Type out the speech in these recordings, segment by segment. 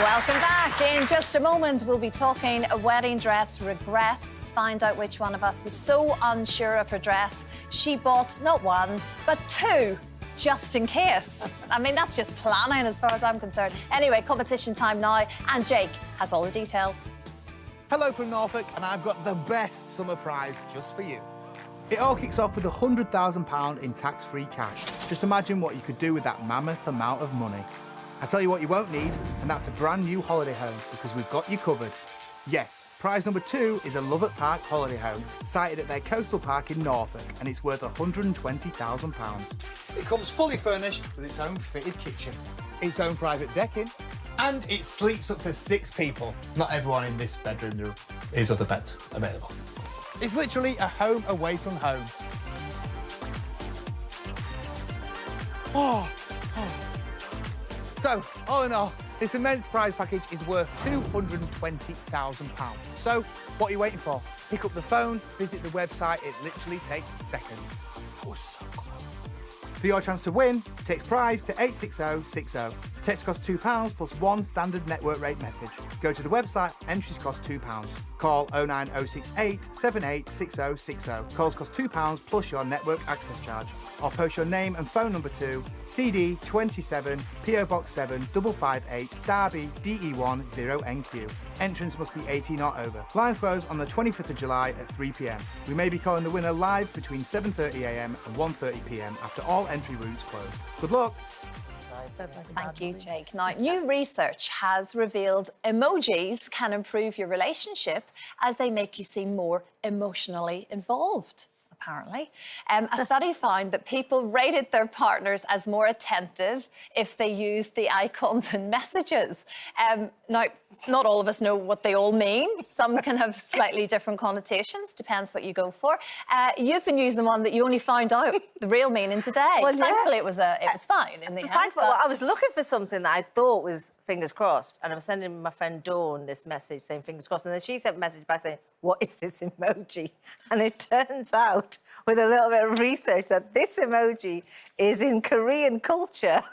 Welcome back. In just a moment, we'll be talking a wedding dress regrets. Find out which one of us was so unsure of her dress, she bought not one, but two, just in case. I mean, that's just planning as far as I'm concerned. Anyway, competition time now, and Jake has all the details. Hello from Norfolk, and I've got the best summer prize just for you. It all kicks off with £100,000 in tax-free cash. Just imagine what you could do with that mammoth amount of money. I tell you what you won't need, and that's a brand new holiday home, because we've got you covered. Yes, prize number 2 is a Lovat Park holiday home, sited at their coastal park in Norfolk, and it's worth £120,000. It comes fully furnished with its own fitted kitchen, its own private decking, and it sleeps up to 6 people. Not everyone in this bedroom, there is other beds available. It's literally a home away from home. So, all in all, this immense prize package is worth £220,000. So, what are you waiting for? Pick up the phone, visit the website, it literally takes seconds. I was so close. For your chance to win, text prize to 86060. Text costs £2 plus one standard network rate message. Go to the website, entries cost £2. Call 09068 786060. Calls cost £2 plus your network access charge. Or post your name and phone number to CD 27 PO Box 7 558 Derby DE1 0NQ. Entrance must be 18 or over. Lines close on the 25th of July at 3 p.m. We may be calling the winner live between 7:30 a.m. and 1:30 p.m. after all entry routes close. Good luck. Thank you, Jake. Now, new research has revealed emojis can improve your relationship as they make you seem more emotionally involved. Apparently. A study found that people rated their partners as more attentive if they used the icons in messages. Now, not all of us know what they all mean. Some can have slightly different connotations, depends what you go for. You've been using the one that you only found out the real meaning today. Well, thankfully, it was fine in the end. Thanks, well, I was looking for something that I thought was fingers crossed, and I was sending my friend Dawn this message saying fingers crossed, and then she sent a message back saying, what is this emoji? And it turns out, with a little bit of research, that this emoji is in Korean culture,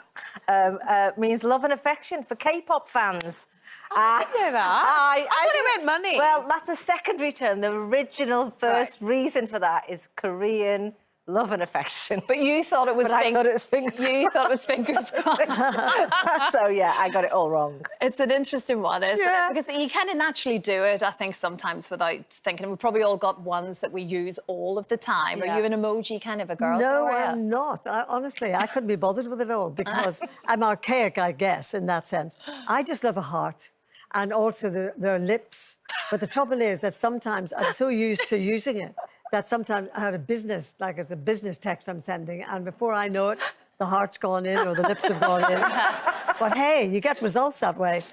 means love and affection for K-pop fans. I didn't know that. I thought it meant money. Well, that's a secondary term. The original first reason for that is Korean love and affection. But you thought it was I thought it was fingers crossed. You thought it was fingers crossed. So, yeah, I got it all wrong. It's an interesting one, isn't it? Because you kind of naturally do it, I think, sometimes without thinking. We've probably all got ones that we use all of the time. Are you an emoji kind of a girl? No, I'm not. Honestly, I couldn't be bothered with it all because I'm archaic, I guess, in that sense. I just love a heart and also their lips. But the trouble is that sometimes I'm so used to using it that sometimes I had a business, like it's a business text I'm sending, and before I know it, the heart's gone in or the lips have gone in. But hey, you get results that way.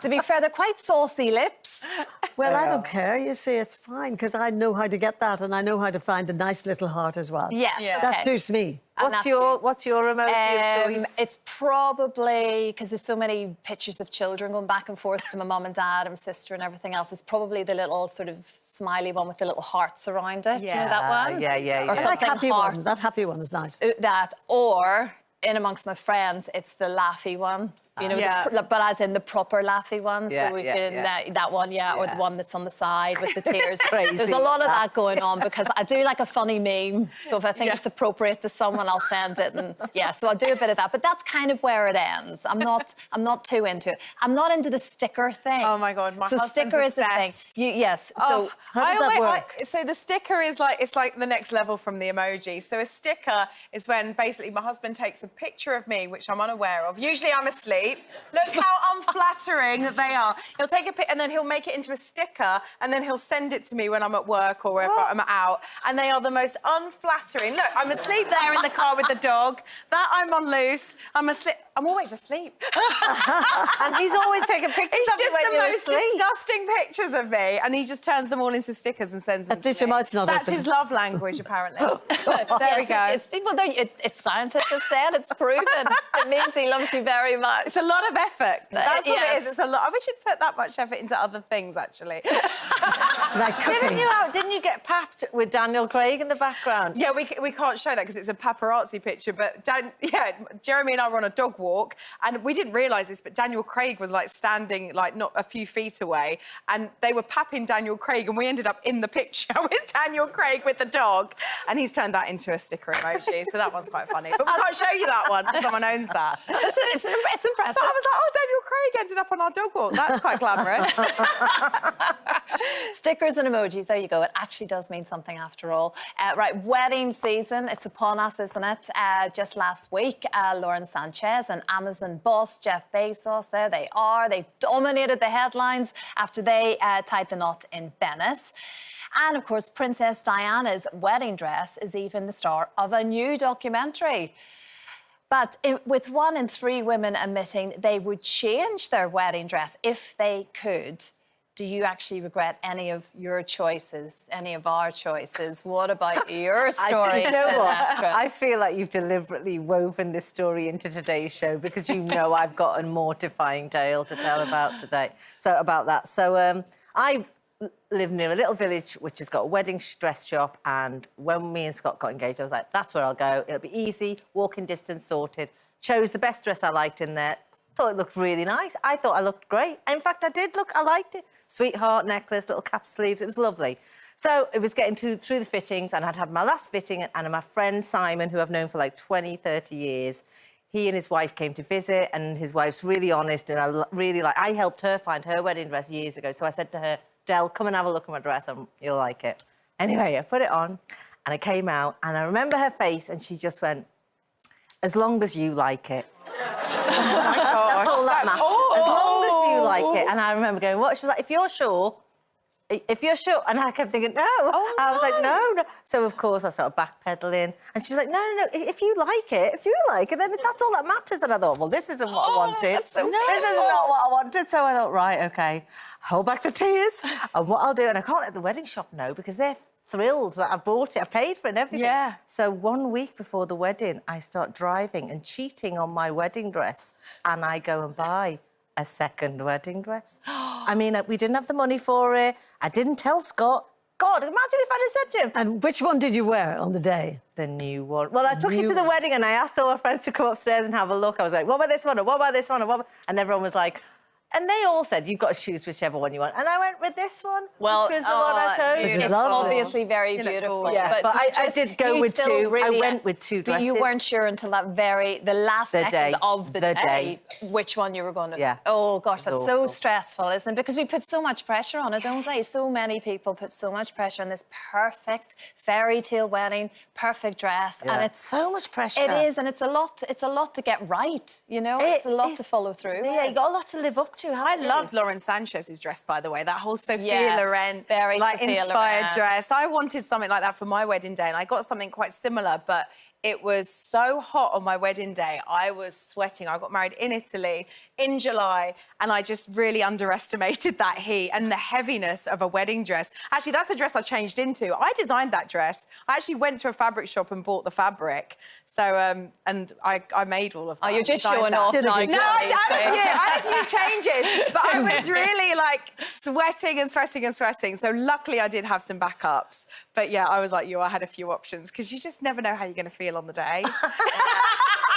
To be fair, they're quite saucy lips. Well, I don't care. You see, it's fine because I know how to get that, and I know how to find a nice little heart as well. Yes, okay. That suits me. What's your emoji of choice? It's probably, because there's so many pictures of children going back and forth to my mum and dad and sister and everything else, it's probably the little sort of smiley one with the little hearts around it. Yeah. You know that one? Yeah. Or I like happy heart. ones. That happy one is nice. That, or in amongst my friends, it's the laughy one. You know, but as in the proper laughy one. So we can, that one, or the one that's on the side with the tears. There's a lot of that going on because I do like a funny meme. So if I think it's appropriate to someone, I'll send it. And so I'll do a bit of that. But that's kind of where it ends. I'm not too into it. I'm not into the sticker thing. Oh my God, my husband's sticker obsessed. is the thing. Yes. Oh, so how does that work? So the sticker is it's like the next level from the emoji. So a sticker is when basically my husband takes a picture of me, which I'm unaware of. Usually I'm asleep. Look how unflattering that they are. He'll take a pic and then he'll make it into a sticker and then he'll send it to me when I'm at work or wherever I'm out. And they are the most unflattering. Look, I'm asleep there in the car with the dog. That I'm on loose. I'm asleep. I'm always asleep. And he's always taking pictures It's of just me when the you're most asleep. disgusting pictures of me, and he just turns them all into stickers and sends them At to least your me. mouth's not That's open. his love language, apparently. There we go. It's people. It's scientists have said. It's proven. It means he loves you very much. It's a lot of effort. That's what it Yes. is. It's a lot. I wish you'd put that much effort into other things, actually. like cooking. Didn't you get papped with Daniel Craig in the background? Yeah, we can't show that because it's a paparazzi picture, but Jeremy and I were on a dog walk and we didn't realise this, but Daniel Craig was like standing like not a few feet away and they were papping Daniel Craig and we ended up in the picture with Daniel Craig with the dog and he's turned that into a sticker emoji, so that one's quite funny. But we can't show you that one, someone owns that. It's impressive. But I was like, oh, Daniel Craig ended up on our dog walk. That's quite glamorous. Stickers and emojis, there you go. It actually does mean something after all. Right, wedding season, it's upon us, isn't it? Just last week, Lauren Sanchez and Amazon boss Jeff Bezos, there they are. They've dominated the headlines after they tied the knot in Venice. And of course, Princess Diana's wedding dress is even the star of a new documentary. But with 1 in 3 women admitting they would change their wedding dress if they could, do you actually regret any of your choices, any of our choices? What about your story? You know what? I feel like you've deliberately woven this story into today's show because you know I've got a mortifying tale to tell about today. So I live near a little village which has got a wedding dress shop, and when me and Scott got engaged, I was like, that's where I'll go. It'll be easy, walking distance sorted. Chose the best dress I liked in there. Thought it looked really nice. I thought I looked great. In fact, I liked it. Sweetheart necklace, little cap sleeves, it was lovely. So it was getting through the fittings, and I'd had my last fitting, and my friend Simon, who I've known for like 20, 30 years, he and his wife came to visit, and his wife's really honest, and I helped her find her wedding dress years ago. So I said to her, Del, come and have a look at my dress and you'll like it. Anyway, I put it on and it came out and I remember her face and she just went, as long as you like it. Oh my God. That's all that matters. As long as you like it. And I remember going, what? She was like, if you're sure. And I kept thinking, no. I was like, no. So, of course, I started backpedaling. And she was like, no. If you like it, then that's all that matters. And I thought, well, this isn't what I wanted. This is not what I wanted. So I thought, right, OK, hold back the tears. And what I'll do, and I can't let the wedding shop know because they're thrilled that I bought it. I paid for it and everything. Yeah. So 1 week before the wedding, I start driving and cheating on my wedding dress. And I go and buy a second wedding dress. I mean, we didn't have the money for it. I didn't tell Scott. God, imagine if I'd have said to him. And which one did you wear on the day? The new one. Well, I took it to the wedding and I asked all my friends to come upstairs and have a look. I was like, what about this one? Or what about this one? And everyone was like, and they all said, you've got to choose whichever one you want. And I went with this one, well, which was the one I chose. It's obviously very beautiful. Yeah, but I did go with two. Really, I went with two dresses. But you weren't sure until the last second of the day which one you were going to... Yeah. Oh, gosh, that's so stressful, isn't it? Because we put so much pressure on it, don't they? So many people put so much pressure on this perfect fairy tale wedding, perfect dress. Yeah. And it's... so much pressure. It is, and it's a lot to get right, you know? It's a lot to follow through. Yeah, you got a lot to live up to. I loved Lauren Sanchez's dress, by the way. That whole Sophia Loren, very inspired Loren dress. I wanted something like that for my wedding day, and I got something quite similar, but it was so hot on my wedding day. I was sweating. I got married in Italy in July, and I just really underestimated that heat and the heaviness of a wedding dress. Actually, that's the dress I changed into. I designed that dress. I actually went to a fabric shop and bought the fabric. So, and I made all of that. Oh, you're just showing off. No, I had a few changes, but I was really like sweating and sweating and sweating. So luckily I did have some backups. But yeah, I was like you, I had a few options because you just never know how you're going to feel on the day.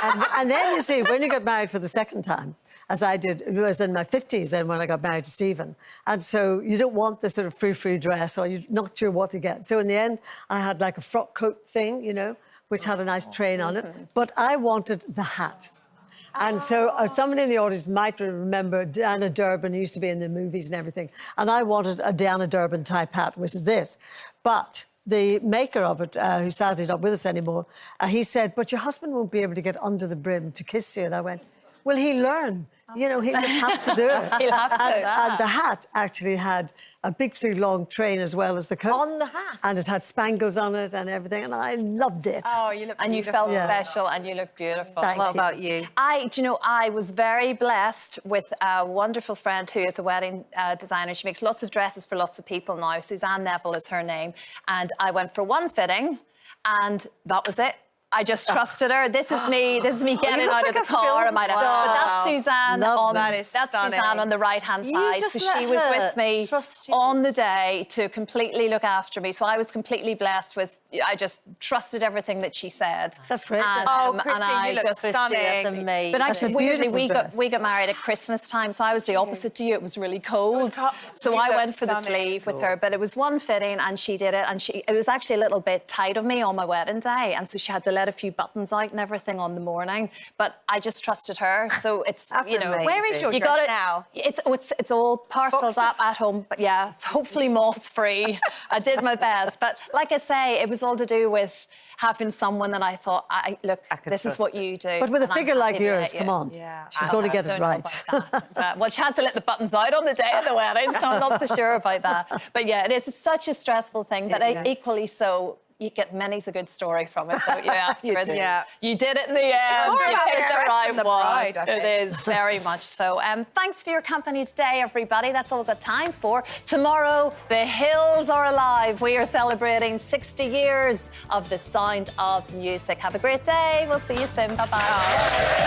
and then, you see, when you get married for the second time, as I did, it was in my 50s then when I got married to Stephen. And so you don't want the sort of frou-frou dress or you're not sure what to get. So in the end, I had like a frock coat thing, you know, which had a nice train on it. But I wanted the hat. And so somebody in the audience might remember Diana Durbin, who used to be in the movies and everything. And I wanted a Diana Durbin type hat, which is this. But the maker of it, who's sadly not with us anymore, he said, but your husband won't be able to get under the brim to kiss you. And I went, will he learn? You know, he'll just have to do it. He'll have to. And the hat actually had a big, big, long train as well as the coat. On the hat? And it had spangles on it and everything, and I loved it. Oh, you look and you felt special and you looked beautiful. What about you? Do you know, I was very blessed with a wonderful friend who is a wedding designer. She makes lots of dresses for lots of people now. Suzanne Neville is her name. And I went for one fitting and that was it. I just trusted her. This is me getting out of the like a car. film But star. that's Suzanne Love on that. is that's stunning. Suzanne on the right-hand You side. just So let she was her with me trust you. on the day to completely look after me. So I was completely blessed with. I just trusted everything that she said. That's great. And, Oh, and Christy, I you look just- stunning. That's amazing. But That's a actually, weirdly, beautiful dress. we got married at Christmas time, so I was the opposite to you. It was really cold, so You I look went for the stunning. sleeve with her. But it was one fitting, and she did it, and it was actually a little bit tight of me on my wedding day, and so she had to let a few buttons out and everything on the morning. But I just trusted her, so it's That's you know. amazing. Where is your You dress got it now? It's all parcels up at home, but yeah, it's hopefully moth free. I did my best, but like I say, it was all to do with having someone that I thought, look, could this is trust what you do. But with a and I'm figure like happy to yours, let come you. on. Yeah. She's going to get it Don't know right. about that. Well, she had to let the buttons out on the day of the wedding, so I'm not so sure about that. But yeah, it is such a stressful thing, but equally so. You get many's a good story from it, don't you, afterwards? do. Yeah. You did it in the end. more You about the picked the dress right than the one. bride, I It think. is, very much so. Thanks for your company today, everybody. That's all we've got time for. Tomorrow, the hills are alive. We are celebrating 60 years of the sound of music. Have a great day. We'll see you soon. Bye-bye.